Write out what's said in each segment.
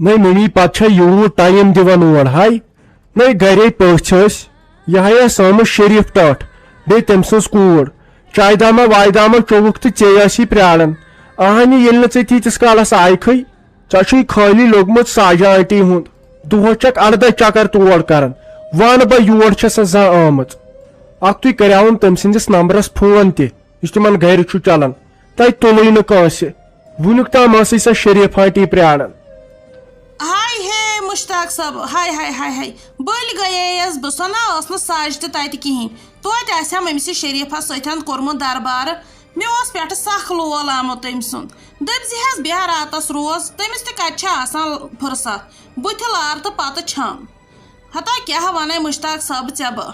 نئی ممی پتہ یوت ٹائم دِوان اور ہاے نئی گرے پٔژھۍ یہ سٲمٕژ شریف ٹٹھ بیٚیہِ تٔمۍ سٕنٛز کوٗر چاے داما واے داما چوٚوُکھ تہٕ ژےٚ ٲسی پیاران اہنہِ ییٚلہِ نہٕ ژےٚ تیٖتِس کالس آیکھٕے ژےٚ چھُے خٲلی لوٚگمُت ساجا آنٹی ہُنٛد دۄہس چھکھ اردہ چکر تور کران ون بہٕ یور چھےٚ سۄ زانٛہہ آمٕژ اکھ تُہۍ کریاوُن تٔمۍ سٕنٛدِس نمبرس فون تہِ یُس تِمن گرِ چھُ چلان تتہِ تُلٕے نہٕ کٲنٛسہِ وُنیُک تام ٲسٕے سۄ شریف آنٹی پیاران ہاے ہے مشتاق صٲب ہاے ہاے ہاے ہاے بٔلۍ گٔییس بہٕ سۄ نا ٲس نہٕ ساجہِ تہِ تتہِ کِہیٖنۍ توتہِ آسہِ ہا مٔمِسہِ شریفس سۭتۍ کوٚرمُت دربارٕ مےٚ اوس پٮ۪ٹھٕ سخ لول آمُت تٔمۍ سُنٛد دٔپزِ حظ بیٚہہ راتس روز تٔمِس تہِ کتہِ چھِ آسان فُرصت بُتھِ لار تہٕ پتہٕ چھم ہتا کیٛاہ ونے مشتاق صٲب ژےٚ بہٕ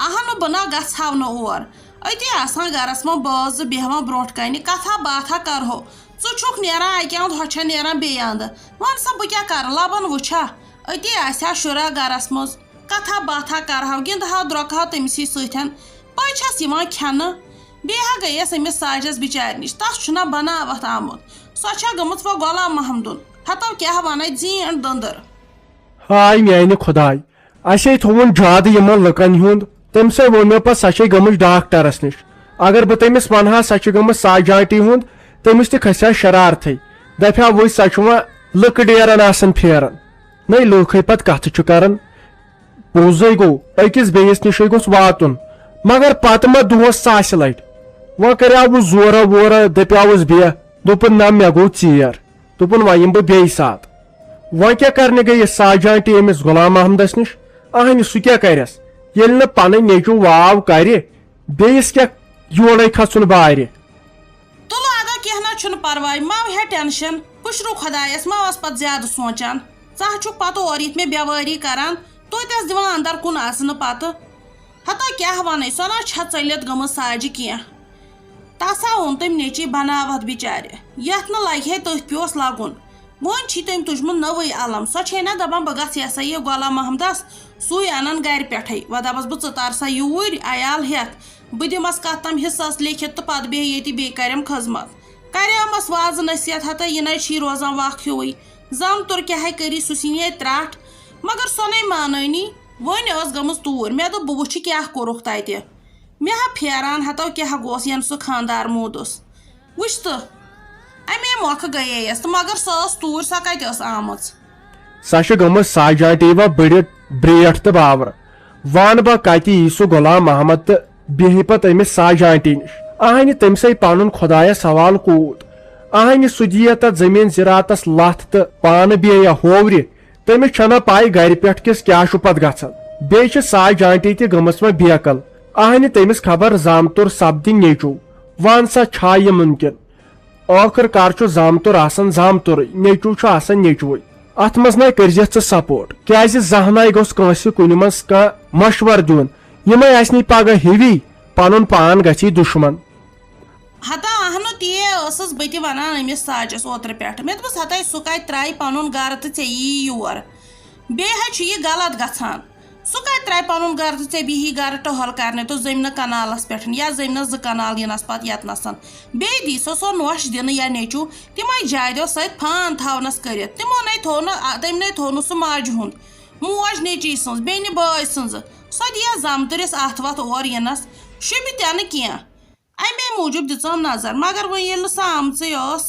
اہنُ بہٕ نا گژھٕ ہاو نہٕ اور أتی آسان گرس منٛز بٲژ زٕ بیٚہوان برونٛٹھ کنہِ کتھا باتھا کرہو ژٕ چھُکھ نیران اکہِ انٛد ہۄ چھےٚ نیران بیٚیہِ انٛدٕ وۄنۍ سا بہٕ کیٛاہ کرٕ لبن وٕچھا أتی آسہِ ہا شُرا گرس منٛز کتھا باتھا کرہو گِنٛدہو درٛۄکہو تٔمسٕے سۭتۍ پٔے چھس یِوان کھٮ۪نہٕ بیٚیہِ ہا گٔیس أمِس ساجس بِچارِ نِش تس چھُنا بناوتھ آمُت سۄ چھےٚ گٔمٕژ وۄنۍ غلام محمدُن ہتو کیٛاہ ونے زیٖٹھ دٔنٛدٕر ہاے میانہِ خۄداے اسے تھووُن زیادٕ یِمن لُکن ہُنٛد تٔمسے ووٚن مےٚ پتہٕ سۄ چھے گٔمٕژ ڈاکٹرس نِش اگر بہٕ تٔمِس ونہٕ ہا سۄ چھِ گٔمٕژ ساجا آنٹی ہُنٛد تٔمِس تہِ کھسہِ ہا شرارتھٕے دپہِ ہا وٕچھ سۄ چھِ وۄنۍ لٕکہٕ ڈیرن آسان پھیران نٔے لُکھے پتہٕ کتھٕ چھُ کران پوٚزے گوٚو أکِس بیٚیِس نِشے گوٚژھ واتُن مگر پتہٕ ما دۄہس ساسہِ لٹہِ وۄنۍ کریاوُس زورا وورا دپیاوُس بیٚہہ دوٚپُن نہ مےٚ گوٚو ژیر دوٚپُن وۄنۍ یِمہٕ بہٕ بیٚیہِ ساتہٕ وۄنۍ کیٛاہ کرنہِ گٔیہِ ساجا آنٹی أمِس غلام محمدس نِش اہنہِ سُہ کیٛاہ کرٮ۪س ییٚلہِ نہٕ پنٕنۍ نیٚچوٗ واو کرِ بیٚیِس کیٛاہ یورے کھسُن بارِ تُلہٕ ادا کینٛہہ نہ چھُنہٕ پرواے مہ ہے ٹینشن پُشرو خۄدایس ما ٲس پتہٕ زیادٕ سونٛچان ژٕ ہا چھُکھ پتہٕ اورٕ یِتھ مےٚ بیوٲری کران توتہِ دِوان اندر کُن اژنہٕ پتہٕ ہتا کیٛاہ ونے سۄ نا چھےٚ ژٔلِتھ گٔمٕژ ساجہِ کینٛہہ تس ہا اوٚن تٔمۍ نیٚچی بناوتھ بِچارِ یتھ نہٕ لگہِ ہے تٔتھۍ پیوس لگُن وۄنۍ چھی تٔمۍ تُجمُت نٔوٕے علم سۄ چھے نا دپان بہٕ گژھٕ یہِ ہسا یہِ غلام محمدس سُے انن گرِ پٮ۪ٹھے وۄنۍ دپس بہٕ ژٕ تر سا یوٗرۍ عیال ہٮ۪تھ بہٕ دِمس کتھ تام حصس لیکھِتھ تہٕ پتہٕ بیٚہہِ ییٚتہِ بیٚیہِ کرٮ۪م خٔذمت کریمس وازٕ نصیحت ہتا یہِ نَے چھی روزان وکھ ہیوٗوٕے زمتُر کیٛاہ کٔری سُہ سِنہِ ترٛٹھ مگر سۄ نَے مانٲنی وۄنۍ ٲس گٔمٕژ توٗرۍ مےٚ دوٚپ بہٕ وٕچھِ کیٛاہ کوٚرُکھ تتہِ مےٚ ہا پھیران ہتو کیٛاہ گوس یَنہٕ سُہ خانٛدار موٗدُس وٕچھ تہٕ امے مۄکھٕ گٔییس تہٕ مگر سۄ ٲس توٗرۍ سۄ کتہِ ٲس آمٕژ سۄ چھِ گٔمٕژ ساجا آنٹی وۄنۍ بٔڑِتھ برٛیٹھ تہٕ باورٕ ون بہٕ کتہِ یی سُہ غلام محمد تہٕ بیٚہہِ پتہٕ أمِس ساجا آنٹی نِش اہنہِ تٔمسے پنُن خۄدایس حوالہٕ کوٗت اہنہِ سُہ دِیہِ تتھ زٔمیٖن زِراتس لتھ تہٕ پانہٕ بیٚہہِ ہورِ تٔمِس چھنہ پاے گرِ پٮ۪ٹھ کِس کیٛاہ چھُ پتہٕ گژھان بیٚیہِ چھِ ساجا آنٹی تہِ گٔمٕژ وۄنۍ بیکل اہنہِ تٔمِس خبر زامتُر سپدِ نیٚچوٗ ون سا چھا یہِ مُمکِن ٲخٕر کار چھُ زامتُر آسان زامتُرٕے نیٚچوٗ چھُ آسان نیٚچوٗوٕے اتھ منٛز نَے کٔرزٮ۪کھ ژٕ سپورٹ کیٛازِ زانٛہہ نَے گوٚژھ کٲنٛسہِ کُنہِ منٛز کانٛہہ مشور دیُن یِمے آسہِ نہٕ پگہہ ہِوی پنُن پان گژھی دُشمن ہتا اہنُ تی ٲسٕس بہٕ تہِ ونان أمِس ساجس اوترٕ پٮ۪ٹھ مےٚ دوٚپُس ہتا سُہ کتہِ ترٛایہِ پنُن گرٕ تہٕ ژےٚ یی یور بیٚیہِ حظ چھُ یہِ غلط گژھان سُہ کتہِ ترٛایہِ پنُن گرٕ تہٕ ژےٚ بیٚہی گرٕ ٹہل کرنہِ تہٕ زٔمیٖنہٕ کنالس پٮ۪ٹھ یا زٔمیٖنس 2 کنال یِنس پتہٕ یتنس بیٚیہِ دی سۄ نۄش دِنہٕ یا نیٚچوٗ تِمے جادیو سۭتۍ فان تھاونس کٔرِتھ تِمو نَے تھوٚو نہٕ تٔمۍ نَے تھوٚو نہٕ سُہ ماجہِ ہُنٛد موج نیٚچی سٕنٛز بیٚنہِ بٲے سٕنٛزٕ سۄ دِیا زمتٕرِس اتھ وتھ اور یِنس شوٗبہِ تہِ نہٕ کینٛہہ امے موٗجوٗب دِژٲم نظر مگر وۄنۍ ییٚلہِ نہٕ سۄ آمژٕے ٲس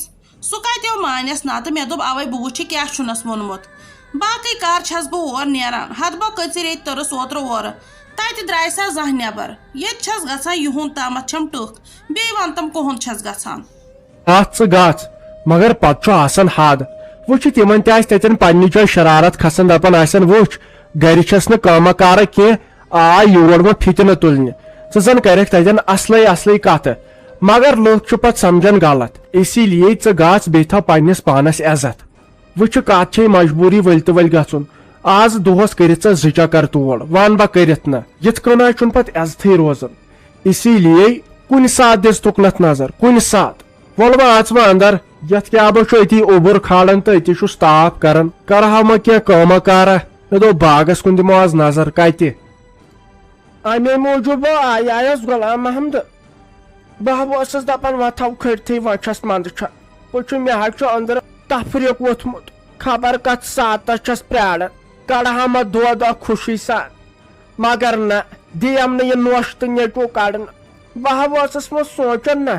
سُہ کتیو مانیس نتہٕ مےٚ دوٚپ اوے بہٕ وٕچھِ کیٛاہ چھُنس ووٚنمُت باقٕے کار چھس بہٕ اور نیران ہتہٕ بہٕ کٔژِ ریٚتۍ تٔرٕس اوترٕ اورٕ تتہِ درٛاے سا زانٛہہ نٮ۪بر ییٚتہِ چھس گژھان یِہُنٛد تامتھ چھم ٹٕکھ بیٚیہِ ون تم کُہُنٛد چھس گژھان اتھ ژٕ گژھ مگر پتہٕ چھُ آسان حد وٕچھ تِمن تہِ آسہِ تتٮ۪ن پننہِ جایہِ شرارت کھسان دپان آسن وٕچھ گرِ چھس نہٕ کٲما کارا کینٛہہ آے یور وۄنۍ فِتنہٕ تُلنہِ ژٕ زن کرکھ تتٮ۪ن اصلٕے کتھٕ مگر لُکھ چھُ پتہٕ سمجان غلط اسی لیے ژٕ گژھ بیٚیہِ تھاو پننِس پانس عزت وٕچھ کتھ چھے مجبوٗری ؤلۍ تہٕ ؤلۍ گژھُن آز دۄہس کٔرِتھ ژٕ 2 چکر تور ون بہ کٔرِتھ نہٕ یِتھ کٔنۍ حظ چھُنہٕ پتہٕ عزتھٕے روزان اسی لیے کُنہِ ساتہٕ دِژ تُکنتھ نظر کُنہِ ساتہٕ وۄلہٕ وۄنۍ اژ وۄنۍ اندر یتھ کیٛابس چھُ أتی اوٚبُر کھالان تہٕ أتی چھُس تاپھ کران کرہاو ما کینٛہہ کٲما کارا مےٚ دوٚپ باغس کُن دِمو آز نظر کتہِ امے موٗجوٗب آیس غلام محمد بہٕ اوسُس دپان وۄنۍ تھاو کھٔرتھٕے وۄنۍ چھس منٛدٕ چھا وٕچھ مےٚ حظ چھُ أنٛدرٕ تفریٖق ووٚتھمُت خبر کت ساتس چھس پیاران کڑہا ما دود خوشی سان مگر نہ دیم نہ یہ نوش تو نیچو کڑن بہ وسس مز سوچان نہ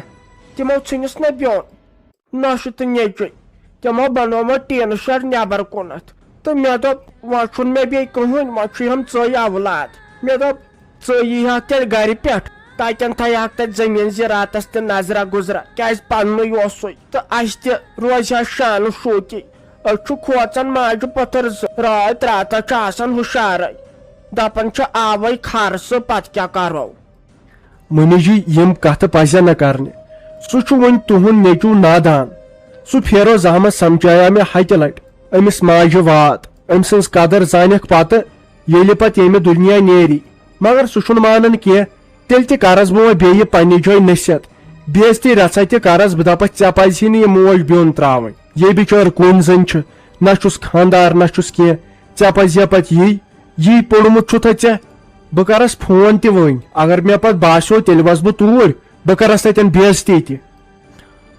تمو ژھنس نہ بیون نوش تو نیچو تمو بنو ٹین شیڈ نیبر کنت تو مے دپ و مے بی کہین و ہم ژے اولاد مے دپ ژے یہ تیل گھر پہ تتین تھیک تت زمین زراعتس تہ نظرہ گزرا کیاز پنوے یوسے تو اس تہ روزِ ہا شان شوقی أسۍ کھوژان ماجہِ پتھر رات راتس آسان ہُشارے دپان آوے خرسہ پتہ کیا کرو منی جی یم کتھ پزن نہ کرنہِ سہ ون تہند نیچو نادان سہ فیروز احمد سمجھایا مے ہتہِ لٹہِ امس ماجہِ وات أمۍ سٕنٛز قدر زانکھ پتہٕ ییٚلہِ پتہٕ ییٚمہِ دُنیا نیری مگر سہ چھُنہٕ مانان کینٛہہ تیٚلہِ تہِ کرس بہٕ وۄنۍ بیٚیہِ پننہِ جایہِ نصیحت بےزتی رژھا تہِ کرس بہٕ دپس ژےٚ پزی نہٕ یہِ موج بیوٚن تراوٕنۍ یہ بچار کُن زن چھ نہ چھُس خاندار نہ چھُس کینٛہہ ژےٚ پزیا پتہٕ یی پوٚرمُت چھُتھا ژےٚ بہٕ کرس فون تہِ وۄنۍ اگر مےٚ پتہٕ باسیو تیٚلہِ وس بہٕ توٗرۍ بہٕ کرس تتٮ۪ن بےزتی تہِ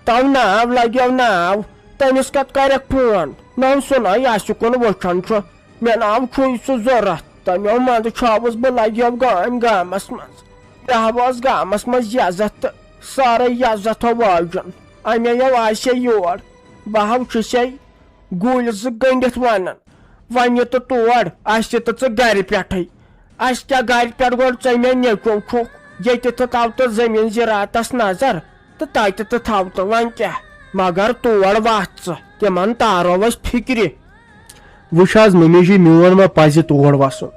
تو ناو لگیو ناو تمس کت کرکھ فون نو سُنے اس کُن وٕچھان چھُ مےٚ ناو چھُے سُہ ضروٗرت تمیو منٛزٕ چھاوُس بہٕ لگیو گامس منٛز مےٚ ٲس گامس منٛز عزت تہٕ سارے عزت واجن امیو آسے یور بہو چھسے گُلۍ زٕ گٔنڈِتھ ونان ون یہِ تہٕ تور اسہِ تہٕ ژٕ گرِ پٮ۪ٹھٕے اسہِ کیٛاہ گرِ پٮ۪ٹھ گۄڈٕ ژےٚ مےٚ نیچو چھُکھ ییٚتہِ تہٕ تھاو تہٕ زٔمیٖن زِراعتس نظر تہٕ تتہِ تہٕ تھاو تہٕ وۄنۍ کیٛاہ مگر تور وَتھ ژٕ تِمن تارو أسۍ فِکرِ وٕچھ حظ ممی جی میون ما پزِ تور وسُن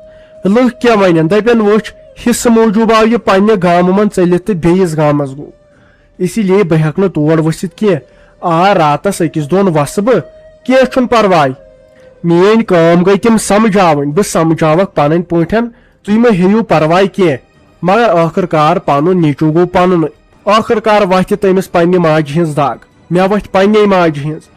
لُکھ کیٛاہ ونن دپن وٕچھ حصہٕ موٗجوٗب آو یہِ پننہِ گامہٕ منٛز ژٔلِتھ تہٕ بیٚیِس گامس گوٚو اسی لیے بہٕ ہٮ۪کہٕ نہٕ تور ؤسِتھ کینٛہہ راتس أکِس دۄن وسہٕ بہٕ کینٛہہ چھُنہٕ پرواے میٲنۍ کٲم گٔے تِم سمجھاوٕنۍ بہٕ سمجھاوکھ پنٕنۍ پٲٹھۍ تُہۍ مہ ہیٚیِو پرواے کینٛہہ مگر ٲخٕر کار پنُن نیچوٗ گوٚو پنُنُے ٲخٕر کار وتھِ تٔمِس پننہِ ماجہِ ہٕنٛز دگ مےٚ وتھِ پننے ماجہِ ہٕنٛز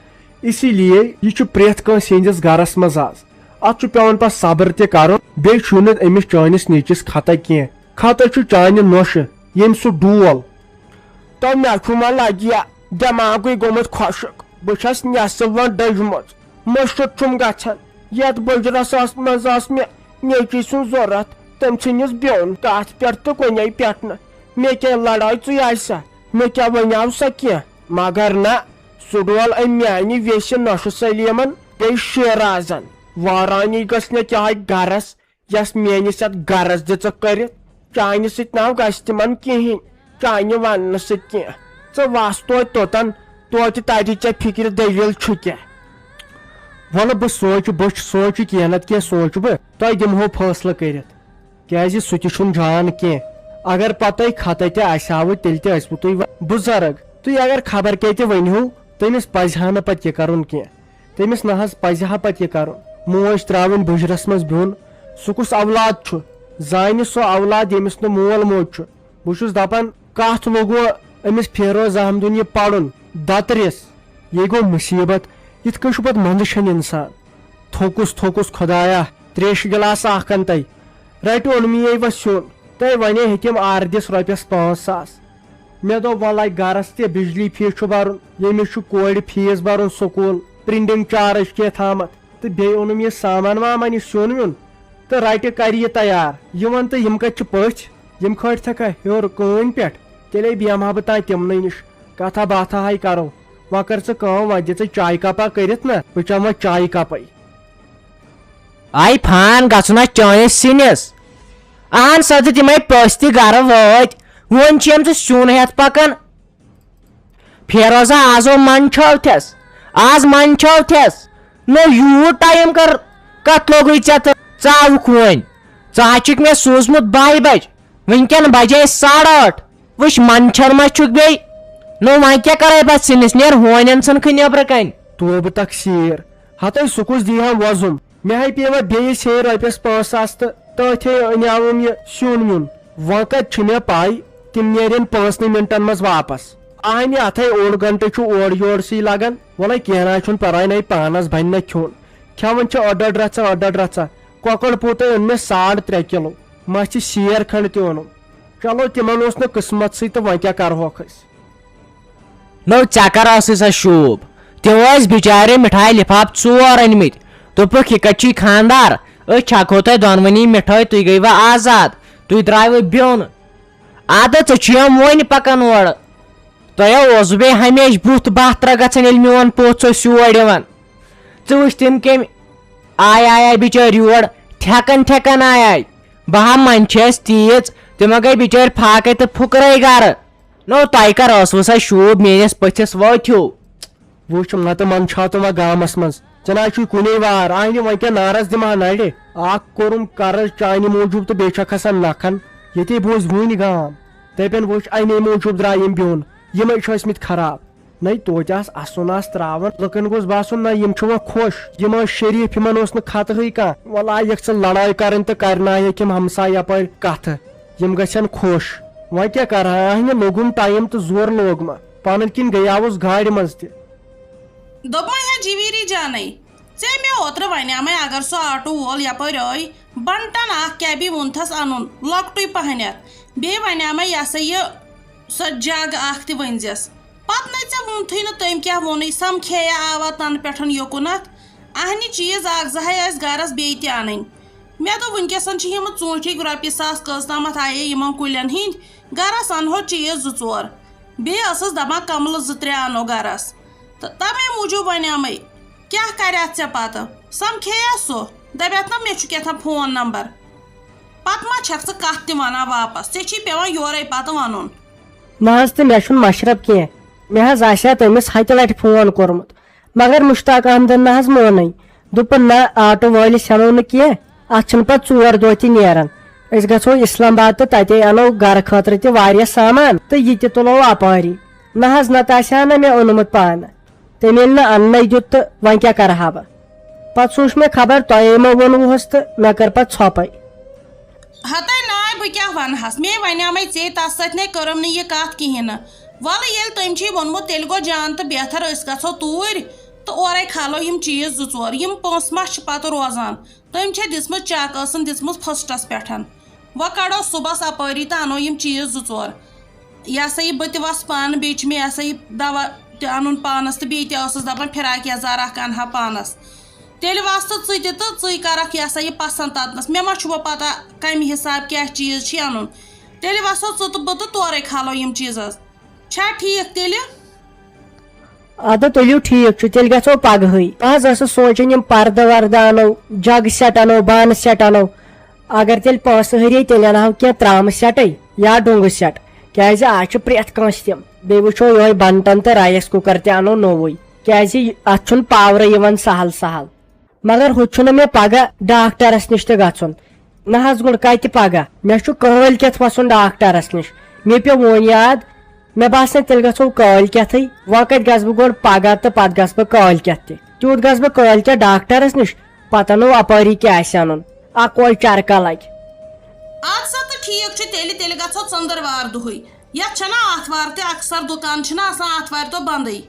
اسی لیے یہِ چھُ پرٛٮ۪تھ کٲنٛسہِ ہٕنٛدِس گرس منٛز آز اتھ چھُ پیٚوان پتہٕ صبر تہِ کرُن بیٚیہِ چھُنہٕ أمِس چٲنِس نیچِس خطا کینٛہہ خطا چھُ چانہِ نۄشہِ ییٚمۍ سُہ ڈول تو مےٚ چھُ ما لگیا دٮ۪ماغٕے گوٚمُت خۄشک بہٕ چھس نٮ۪صف وۄنۍ دٔجمٕژ مٔشِتھ چھُم گژھان یتھ بٕجرس منٛز ٲس مےٚ نیچی سٕنٛز ضروٗرت تٔمۍ ژھٕنِس بیوٚن کتھ پٮ۪ٹھ تہٕ کُنے پٮ۪ٹھ نہٕ مےٚ کیٛاہ لڑٲے ژٕے آسا مےٚ کیٛاہ ونیاو سا کینٛہہ مگر نہ سُہ ڈول أمۍ میانہِ ویسہِ نۄشہِ سلیمن بیٚیہِ شیرازن وارانی گٔژھ نہٕ چاہے گرس یس میٲنِس یتھ گرس دِژٕکھ کٔرِتھ چانہِ سۭتۍ ناو گژھِ تِمن کِہینۍ چانہِ وننہٕ سۭتۍ کینٛہہ ژٕ وس توتن توتہِ تتہِ ژےٚ فِکرِ دٔلیٖل چھُ کیٛاہ وَلہٕ بہٕ سونٛچہِ کینٛہہ نتہٕ کینٛہہ سونٛچہٕ بہٕ تۄہہِ دِمہو فٲصلہٕ کٔرِتھ کیٛازِ سُہ تہِ چھُنہٕ جان کینٛہہ اگر پتہٕ تۄہہِ خطا تہِ آسیاوٕ تیٚلہِ تہِ ٲسوٕ تُہۍ بُزرگ تُہۍ اگر خبر کیٛاہ تہِ ؤنۍہِو تٔمِس پزِ ہا نہٕ پتہٕ یہِ کرُن کینٛہہ تٔمِس نہ حظ پزِ ہا پتہٕ یہِ کرُن موج تراوٕنۍ بُجرس منٛز بیوٚن سُہ کُس اولاد چھُ زانہِ سُہ اولاد ییٚمِس نہٕ مول موج چھُ بہٕ چھُس دپان کتھ لوٚگوٕ أمِس فیروز احمدُن یہِ پرُن دترِس یے گوٚو مُصیبت یِتھ کٔنۍ چھُ پتہٕ منٛدٕ چھنہٕ انسان تھوٚکُس خۄدایا تریشہِ گِلاس اکھ ان تَے رٹہِ اوٚنمے وۄنۍ سیُن تۄہہِ ونے ہیٚکِم دِس رۄپیس 5,000 مےٚ دوٚپ وۄنۍ لگہِ گرس تہِ بجلی فیٖس چھُ برُن ییٚمِس چھُ کورِ فیٖس برُن سکوٗل پرنٹنگ چارج کینٛہہ تھامتھ تہٕ بیٚیہِ اوٚنُم یہِ سامان وامان یہِ سیُن ویُن تہٕ رٹہِ کرِ یہِ تیار یہِ ون تہٕ یِم کتہِ چھِ پٔژھۍ یِم کھٲٹتھکھا ہیوٚر کٲنۍ پٮ۪ٹھ تیٚلے بیٚہمہٕ ہا بہٕ تانۍ تِمنٕے نِش کتھا باتھا ہاے کرو وۄنۍ کر ژٕ کٲم وۄنۍ دِ ژٕ چایہِ کپا کٔرِتھ نا بہٕ چٮ۪مہٕ وۄنۍ چایہِ کپے آیہِ فان گژھُن اَسہِ چٲنِس سِنِس اہن سا تہٕ تِمے پٔژھۍ تہِ گرٕ وٲتۍ وۄنۍ چھِ یِم ژٕ سیُن ہٮ۪تھ پکان فیروزا آز او منٛدچھوتھس آز منٛدچھوتھس نو یوٗت ٹایم کتھ لوگُے ژےٚ تہٕ ژٕ آوُکھ وۄنۍ ژٕ چھُکھ مےٚ سوٗزمُت 2 بجہِ وٕنکٮ۪ن بجے 8:30 وٕچھ منٛدچھان ما چھُکھ بیٚیہِ نو وۄنۍ کیٛاہ کرے پتہٕ سِنِس نیر ہونٮ۪ن ژھٕنکھٕ نیبرٕ کنہِ توبہٕ تقسیٖر ہتے سُہ کُس دی ہم وۄزُم مےٚ ہاے پیٚوٕ بیٚیِس ہیٚیہِ رۄپیس 5,000 تہٕ تٔتھۍ أنیاوُم یہِ سیُن ویُن وۄنۍ کتہِ چھِ مےٚ پاے تِم نیرن 5 منٹن منٛز واپس اہنہِ اتھے 1 گنٹہٕ چھُ اورٕ یورسٕے لگان وَلے کینٛہہ نہ چھُنہٕ پرواے نَے پانس بنہِ نہ کھیوٚن کھٮ۪وان چھِ أڈ رژھا کۄکُر پوٗتٕے اوٚن مےٚ 3.5 کِلوٗ ماچھِ شیر کھنڈ تہِ اوٚنُم چلو تِمن اوس نہٕ قٕسمتسٕے تہٕ وۄنۍ کیٛاہ کرہوکھ أسۍ نو ژےٚ کر ٲسٕے سا شوٗب تم بچارے مٹھائی لفاف 4 أنمت دوپک یہ کچی خاندار أسۍ چھکو تۄہہِ دۄنوٕنی مٹھٲے تُہۍ گٔیوا آزاد تُہۍ درٛایوٕ بیوٚن اَدٕ ژٕ چھُیم وۄنۍ پکان اورٕ تۄہہِ اوسُس بیٚیہِ ہمیشہِ بُتھ بہتر گژھان ییٚلہِ میون پوٚژھ اوس یور یِوان ژٕ وٕچھ تِم کٔمۍ آے بِچٲرۍ یور ٹھیکان آے بہٕ ہا منٛز چھِ اَسہِ تیٖژ تِمو گٔے بِچٲرۍ فاقے تہٕ پھُکرٲے گرٕ نو تۄہہِ کر ٲسوٕ سا شوٗب میٲنِس پٔژھِس وٲتِو وٕچھ نتہٕ منٛدچھاتُم وۄنۍ گامس منٛز ژٕ نہ چھُے کُنی وار اَنہِ وۄنۍ کیٛاہ نارس دِمہا نرِ اکھ کوٚرُم قرض چانہِ موٗجوٗب تہٕ بیٚیہِ چھےٚ کھسان نکھن ییٚتے بوٗز وٕنۍ گام دپن وٕچھ اَمے موٗجوٗب درٛاے یِم بیوٚن یِمے چھِ ٲسمٕتۍ خراب نَے توتہِ اَسُن آس تراوان لُکن گوٚژھ باسُن نہ یِم چھِ وۄنۍ خۄش یِم ٲسۍ شریٖف یِمن اوس نہٕ خطہٕے کانٛہہ وۄنۍ لایکھ ژٕ لڑٲے کرٕنۍ تہٕ کرنایکھ یِم ہمساے یپٲرۍ کتھٕ یِم گژھن خۄش وۄنۍ کیٛاہ کرہا اہنہِ لوٚگُم ٹایم تہٕ زور لوگما پنٕنۍ کِنۍ گٔیاوُس گاڑِ منٛز تہِ دوٚپمَے ہے جیٖویٖری جانے ژےٚ مےٚ اوترٕ وَنیٛامَے اگر سُہ آٹوٗ وول یپٲرۍ ٲے بنٹن اکھ کیبی ووٚنتھس اَنُن لۄکٹُے پہنتھ بیٚیہِ وَنیٛامَے یہِ ہسا یہِ سۄ جگ اکھ تہِ ؤنزٮ۪س پتہٕ نَے ژےٚ ووٚنتھٕے نہٕ تٔمۍ کیٛاہ ووٚنُے سمکھییا آوا تنہٕ پٮ۪ٹھ یوکُنتھ اہنہِ چیٖز اکھ زٕ ہے ٲسۍ گرس بیٚیہِ تہِ اَنٕنۍ مےٚ دوٚپ وٕنکیٚسن چھِ یِم ژوٗنٛٹھِکۍ رۄپیہِ ساس کٔژ تامتھ آیے یِمن کُلٮ۪ن ہِنٛدۍ گرس اَنہو چیٖز 2-4 بیٚیہِ ٲسٕس دپان کملہٕ 2-3 اَنو گرس تہٕ تمے موٗجوٗب وَنیٛامَے کیٛاہ کریتھ ژےٚ پتہٕ سمکھییا سُہ دپیتھ نہ مےٚ چھُ کیٛاہ تام فون نمبر پتہٕ ما چھکھ ژٕ کتھ تہِ ونان واپس ژےٚ چھی پیوان یورے پتہٕ ونُن نہ حظ تہٕ مےٚ چھُنہٕ مشرف کینٛہہ مےٚ حظ آسہِ ہا تٔمِس ہتہِ لٹہِ فون کوٚرمُت مگر مُشتاق احمدن نہ حظ مونٕے دوٚپُن نہ آٹوٗ وٲلِس ہٮ۪مو نہٕ کینٛہہ اتھ چھِنہٕ پتہٕ 4 دۄہ تہِ نیران أسۍ گژھو اسلام آباد تہٕ تتے انو گرٕ خٲطرٕ تہِ واریاہ سامان تہٕ یہِ تہِ تُلو اپٲری نہ حظ نتہٕ آسہِ ہا نہٕ مےٚ اوٚنمُت پانہٕ تٔمۍ ییٚلہِ نہٕ اننٕے دیُت تہٕ وۄنۍ کیٛاہ کرہا بہٕ پتہٕ سوٗنچ مےٚ خبر تۄہے مہ ووٚنوُہس تہٕ مےٚ کٔر پتہٕ ژھۄپے ہتے ناے بہٕ کیٛاہ ونہس مے وَنیٛامَے ژےٚ تس سۭتۍ نے کٔرٕم نہٕ یہِ کتھ کِہینۍ نہٕ وَلہٕ ییٚلہِ تٔمۍ چھُے ووٚنمُت تیٚلہِ گوٚو جان تہٕ بہتر أسۍ گژھو توٗرۍ تہٕ اورے کھالو یِم چیٖز 2-4 یِم پونٛسہٕ ما چھِ پتہٕ روزان تٔمۍ چھےٚ دِژمٕژ چک ٲسٕن دِژمٕژ فٔسٹس پٮ۪ٹھ وۄنۍ کڑو صُبحس اپٲری تہٕ انو یِم چیٖز 2-4 یہِ ہسا یہِ بہٕ تہِ وَسہٕ پانہٕ بیٚیہِ چھُ مےٚ یہِ ہسا یہِ دوا تہِ اَنُن پانس تہٕ بیٚیہِ تہِ ٲسٕس دپان فِراک یزار اکھ انہا پانس تیٚلہِ وَس تہٕ ژٕ تہِ تہٕ ژٕے کرکھ یہِ ہسا یہِ پسنٛد تتنس مےٚ ما چھُ وۄنۍ پتہ کمہِ حساب کیٛاہ چیٖز چھی اَنُن تیٚلہِ وسو ژٕ تہٕ بہٕ تہٕ تورے کھالو یِم چیٖز حظ چھا ٹھیٖک تیٚلہِ ادٕ تُلِو ٹھیٖک چھُ تیٚلہِ گژھو پگہٕے بہٕ حظ ٲسٕس سونٛچان یِم پردٕ وردٕ انو جگہٕ سیٹ انو بانہٕ سیٹ انو اگر تیٚلہِ پونٛسہٕ ہُرے تیٚلہِ انہو کینٛہہ ترامہٕ سیٹے یا ڈوٚنگہٕ سیٹ کیٛازِ آز چھُ پرٛٮ۪تھ کٲنٛسہِ تِم بیٚیہِ وٕچھو یِہوے بنٹن تہٕ رایس کُکر تہِ انو نوٚوُے کیٛازِ اتھ چھُنہٕ پاورٕ یِوان سہل مگر ہُتہِ چھُنہٕ مےٚ پگہہ ڈاکٹرس نِش تہِ گژھُن نہ حظ گُڑ کتہِ پگہہ مےٚ چھُ کٲلۍکٮ۪تھ وسُن ڈاکٹرس نِش مےٚ پیوٚو وۄنۍ یاد مےٚ باسان تیٚلہِ گژھو کٲلۍکٮ۪تھٕے وۄنۍ کتہِ گژھٕ بہٕ گۄڈٕ پگہہ تہٕ پتہٕ گژھٕ بہٕ کٲلۍکٮ۪تھ تہِ تیوٗت گژھٕ بہٕ کٲلۍکٮ۪تھ ڈاکٹرس نِش پتہٕ انو اپٲری کیٛاہ آسہِ انُن اکوے چرکا لگہِ اَدٕ سا تہٕ ٹھیٖک چھُ تیٚلہِ گژھو ژٔنٛدٕروار دۄہٕے یتھ چھنا آتھوار تہِ اکثر دُکان چھِنہ آسان آتھوارِ دۄہ بنٛدٕے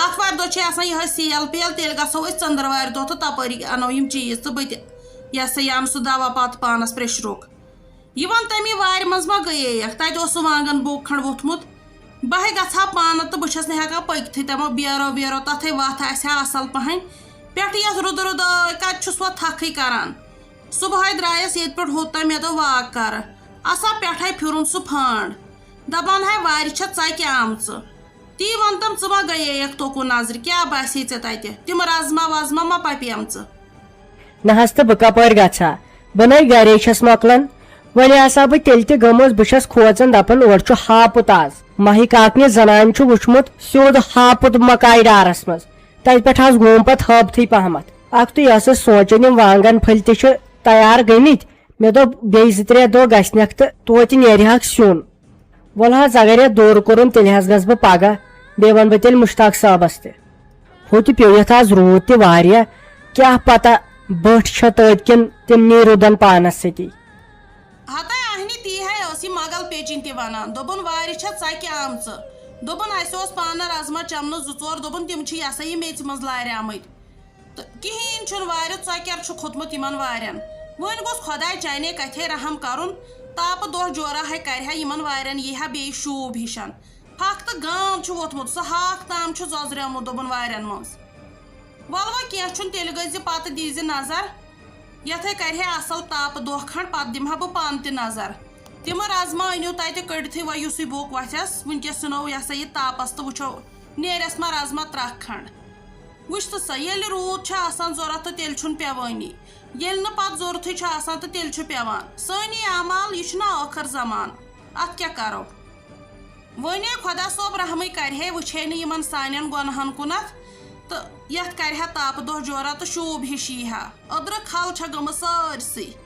آتھوارِ دۄہ چھِ آسان یِہوے سیل پیل تیٚلہِ گژھو أسۍ ژٔنٛدٕروارِ دۄہ تہٕ تپٲری انو یِم چیٖز تہٕ بہٕ تہِ یہِ ہسا یہِ انہٕ سُہ دوا پتہٕ پانس پریشرُک یہِ وَن تَمی وارِ منٛز ما گٔییکھ تتہِ اوس سُہ وانٛگن بوٚگ کھنٛڈ ووٚتھمُت بہٕ ہے گژھٕ ہا پانہٕ تہٕ بہٕ چھس نہٕ ہٮ۪کان پٔکتھٕے دپان بیرو ویرو تتھے وتھ آسہِ ہا اصل پہن پٮ۪ٹھٕ یتھ رُدٕ کتہِ چھُس وۄنۍ تھکھٕے کران صبحٲے درٛایس ییٚتہِ پٮ۪ٹھ ہوٚت مےٚ دوٚپ واک کرٕ آسا پٮ۪ٹھے پھِرُن سُہ فانٛڈ دپان ہے وارِ چھےٚ ژکہِ آمژٕ تی وَنتم ژٕ ما گٔییکھ توکُن نظرِ کیٛاہ باسے ژےٚ تتہِ تِم رزما وزما ما پپیمژٕ نہ حظ تہٕ بہٕ کپٲرۍ گژھٕ ہا بہٕ نَے گرے چھس مۄکلان وۄنۍ آسہٕ بہٕ تیٚلہِ تہِ گٔمٕژ بہٕ چھس کھوژان دپان اورٕ چھُ ہاپُت آز ماہی کاکنہِ زنانہِ چھُ وٕچھمُت سیوٚد ہاپُت مکاے ڈارس منٛز تتہِ پٮ۪ٹھ حظ گوم پتہٕ ہٲپتھٕے پہمتھ اکھتُے ٲسٕس سونٛچان یِم وانٛگن پھٔلۍ تہِ چھِ تیار گٔمٕتۍ مےٚ دوٚپ بیٚیہِ 2-3 دۄہ گژھنکھ تہٕ توتہِ نیرِہکھ سیُن وَلہٕ حظ اگر یتھ دورٕ کوٚرُم تیٚلہِ حظ گژھٕ بہٕ پگہہ بیٚیہِ ونہٕ بہٕ تیٚلہِ مُشتاق صٲبس تہِ ہوٚتہِ پیوٚیتھ آز روٗد تہِ واریاہ کیٛاہ پتہ بٔٹھۍ چھےٚ تٔتۍ کِنہٕ تِم نی رُدن پانس سۭتی ہتے اہنہِ تی ہے ٲس یہِ مغل پیچِنۍ تہِ ونان دوٚپُن وارِ چھےٚ ژکہِ آمژٕ دوٚپُن اَسہِ اوس پانہٕ رزما چمنہٕ 2-4 دوٚپُن تِم چھِ یہِ ہسا یہِ میٚژِ منٛز لاریمٕتۍ تہٕ کِہینۍ چھُنہٕ وارِ ژۄکیر چھُ کھوٚتمُت یِمن وارٮ۪ن وۄنۍ گوٚژھ خۄداے چانے کتھے رحم کرُن تاپہٕ دۄہ جورا ہے کرِ ہا یِمن وارٮ۪ن یی ہا بیٚیہِ شوٗب ہِشن پھکھ تہٕ گام چھُ ووتمُت سُہ ہاکھ تام چھُ زۄزریومُت دوٚپُن وارٮ۪ن منٛز وَلہٕ وۄنۍ کینٛہہ چھُنہٕ تیٚلہِ گٔژھۍ زِ پَتہٕ دیٖزِ نظر یَتھَے کَرِ ہے اَصٕل تاپہٕ دۄہ کھنٛڈ پَتہٕ دِمہٕ ہا بہٕ پانہٕ تہِ نظر تِمہٕ رازما أنِو تَتہِ کٔڑتھٕے وۄنۍ یُسٕے بوٚک وَتھٮ۪س وٕنکٮ۪س ژھٕنو یہِ ہسا یہِ تاپَس تہٕ وٕچھو نیرٮ۪س ما رازما ترٛکھ کھنٛڈ وٕچھ تہٕ سا ییٚلہِ روٗد چھُ آسان ضوٚرَتھ تہٕ تیٚلہِ چھُنہٕ پٮ۪وٲنی ییٚلہِ نہٕ پَتہٕ ضوٚرتھٕے چھُ آسان تہٕ تیٚلہِ چھُ پٮ۪وان سٲنی اعمال یہِ چھُنہ ٲخٕر زمان اَتھ کیٛاہ کَرو وۄنۍ خۄدا صٲب رحمٕے کَرِ ہے وٕچھے نہٕ یِمن سانٮ۪ن گۄنہَن کُنَتھ تہٕ یَتھ کَرِ ہا تاپہٕ دۄہ جورا تہٕ شوٗب ہِش یی ہا أدرٕ کھل چھےٚ گٔمٕژ سٲرسٕے